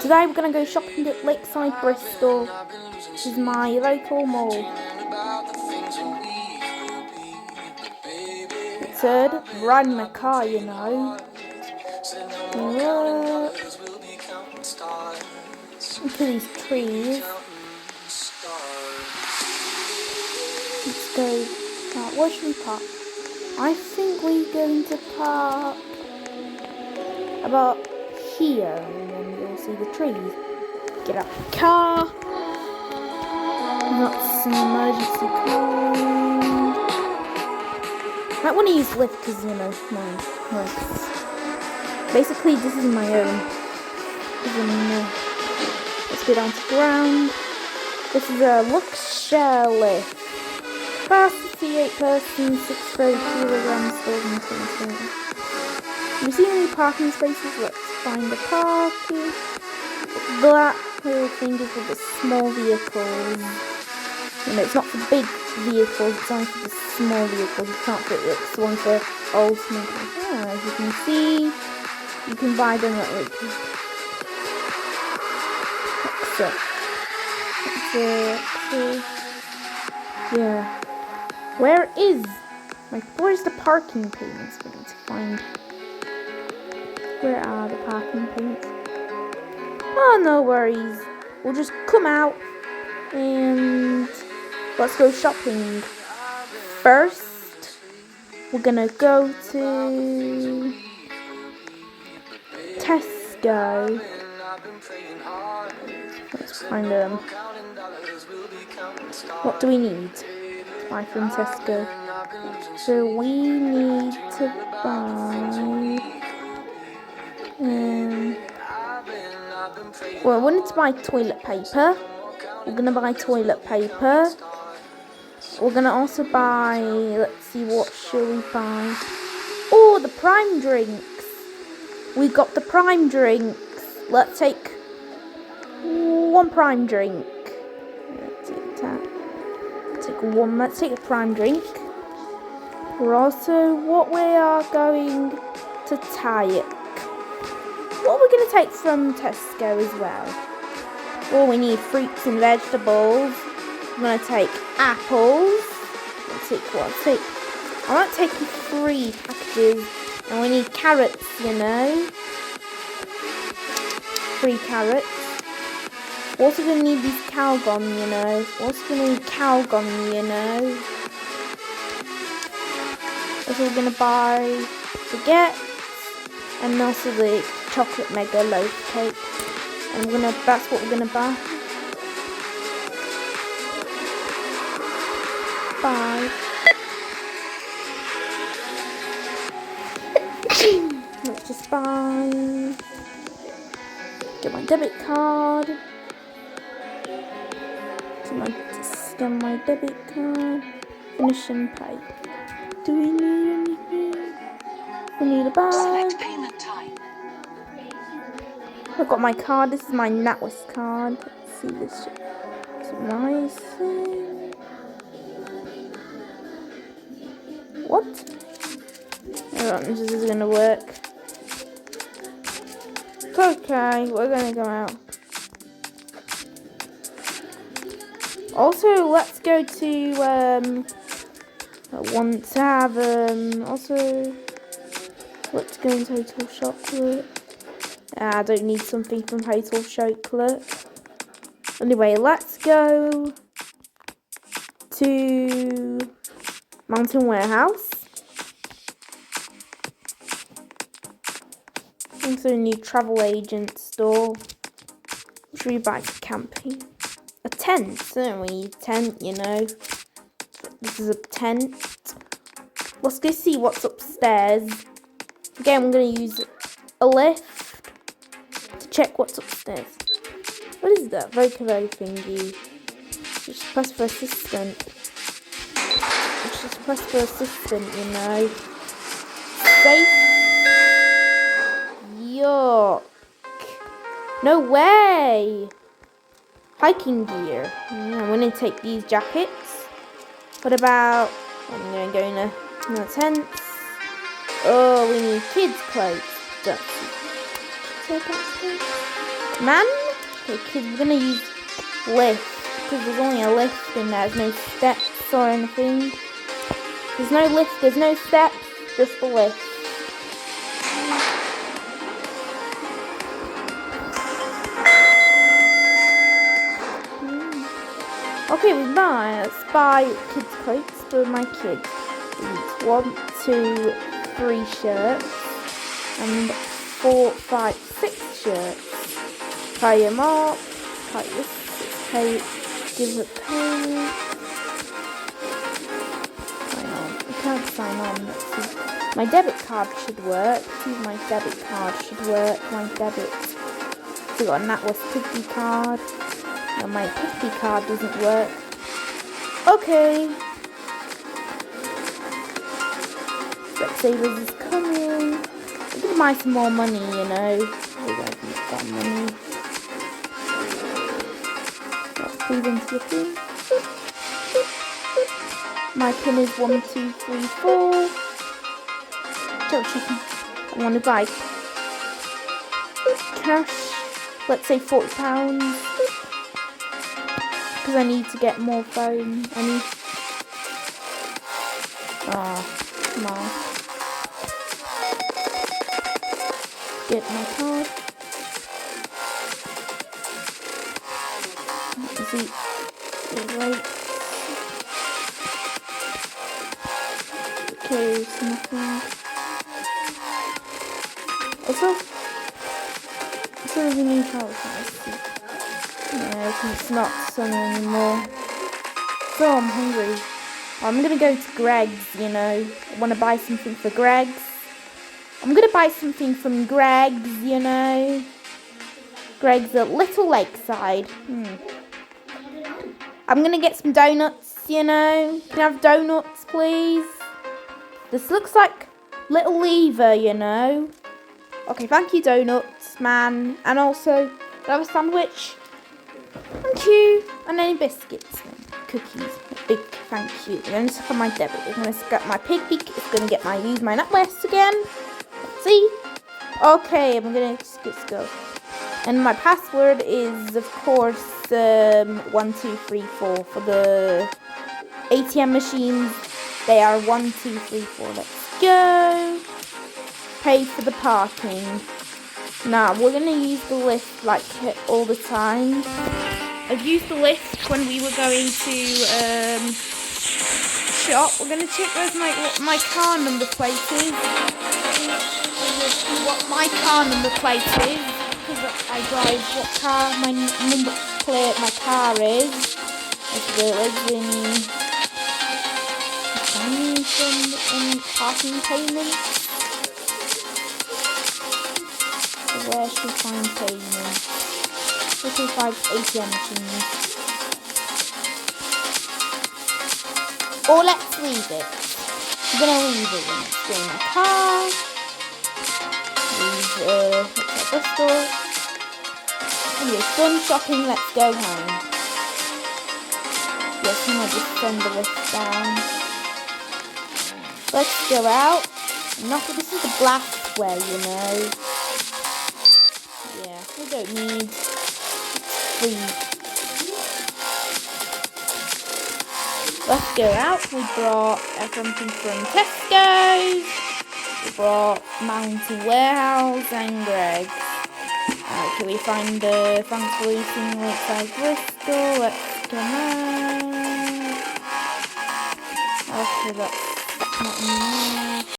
Today we're going to go shopping at Lakeside, Bristol. This is my local mall. Third, riding my car, you know. Look at these trees. Let's go. Where should we park? I think we're going to park about here, and then you'll see the trees. Get out the car. That's an emergency call. Might want to use lift because, you know, mine works. Basically, this is my own. Let's go down to ground. This is a Lakeside lift. Capacity 8 persons, 6 kilograms, stored in 2020. We see any parking spaces? Let's find the parking. That little thing is for the small vehicles. You know, it's not for big vehicles, it's only for the small vehicles. You can't fit it's one for old small vehicles. As you can see, you can buy them at Lakeside. Yeah. Where's the parking payments? We need to find. Where are the parking payments? Oh, no worries. We'll just come out and let's go shopping. First, we're gonna go to Tesco. Let's find them. What do we need to buy from Tesco? So we need to buy. Well, I wanted to buy toilet paper. We're gonna buy toilet paper. We're gonna also buy. Let's see, what shall we buy? Oh, the prime drinks. We got the prime drinks. Let's take one prime drink. Let's take that. Let's take a prime drink. We are going to take. What are we going to take from Tesco as well? Oh, we need fruits and vegetables. I'm going to take apples. Let's take what? I want to take 3 packages. And we need carrots, you know. 3 carrots. We're also going to need these calgon, you know. Also going to buy baguettes. And also the chocolate mega loaf cake. And that's what we're gonna buy. Bye. Let's just buy. Get my debit card. Scan my debit card. Finish and pay. Do we need anything? We need a bag. Select payment type. I've got my card. This is my NatWest card. Let's see this. It's nice. What? I don't know if this is gonna work. Okay, we're gonna go out. Also, let's go to let's go into Hotel Chocolate. I don't need something from Hotel Chocolate. Anyway, let's go to Mountain Warehouse. Also a new travel agent store. What should we buy for camping? A tent. Don't we need a tent, you know. This is a tent. Let's go see what's upstairs. Again, we're going to use a lift to check what's upstairs. What is that? Vocabo thingy. Just press for assistant. You know. Safe. Yuck. No way. Hiking gear. Yeah, I'm going to take these jackets. What about... I'm going to go in a tents. Oh, we need kids' clothes. Man? Okay, kids, we're gonna use lift. Because there's only a lift in there. There's no steps or anything. There's no lift, there's no steps, just the lift. Okay, let's buy kids' coats for my kids. 1, 2, 3 shirts and 4, 5, 6 shirts. Tie them up, tie this coat, give it pay. Sign on. I can't sign on. Let's see. My debit card should work. See, my debit card should work. My debit. So got a NatWest Piggy card. No, my Piggy card doesn't work. Okay. Specsavers is coming. I'm gonna buy some more money, you know. We're gonna need that money. Let's feed into your pin. My pin is 1, 2, 3, 4. Don't chicken. I want to buy cash. Let's say £40. Because I need to get more phone. Come on. Get my card. See. Right. Okay, so nothing. Also we need help. Yeah, it's not sunny anymore. So I'm hungry. I'm gonna go to Greg's, you know. I wanna buy something for Greg's. I'm gonna buy something from Greg's, you know. Greg's at Little Lakeside. I'm gonna get some donuts, you know. Can I have donuts, please? This looks like Little Lever, you know. Okay, thank you, donuts, man. And also, I have a sandwich. Thank you. And any biscuits and cookies. Big thank you. I'm going to stick on my debit. I'm going to get my piggy. It's going to get use my NatWest again. Let's see. Okay, I'm going to just go. And my password is, of course, 1, 2, 3, 4. For the ATM machines, they are 1, 2, 3, 4. Let's go. Pay for the parking. Now, we're going to use the lift like all the time. I've used the lift when we were going to shop. We're going to check what my car number plate is. What my car number plate is. Because I drive what car my number plate my car is. Let's go. Let's in some parking payments. Where should we find payment? This is 5 ATM machines. Or let's leave it. I'm gonna leave it when it's in my car. Leave Bristol. Anyway, done shopping, let's go home. Yes, I'm gonna just send the list down. Let's go out. This is the blast way, you know. Yeah, we don't need food. Let's go out. We brought something from Tesco's. We brought Mountain Warehouse and Greg's. Can we find the thanks for eating Lakeside Bristol? Let's come out. Okay, that's not in there.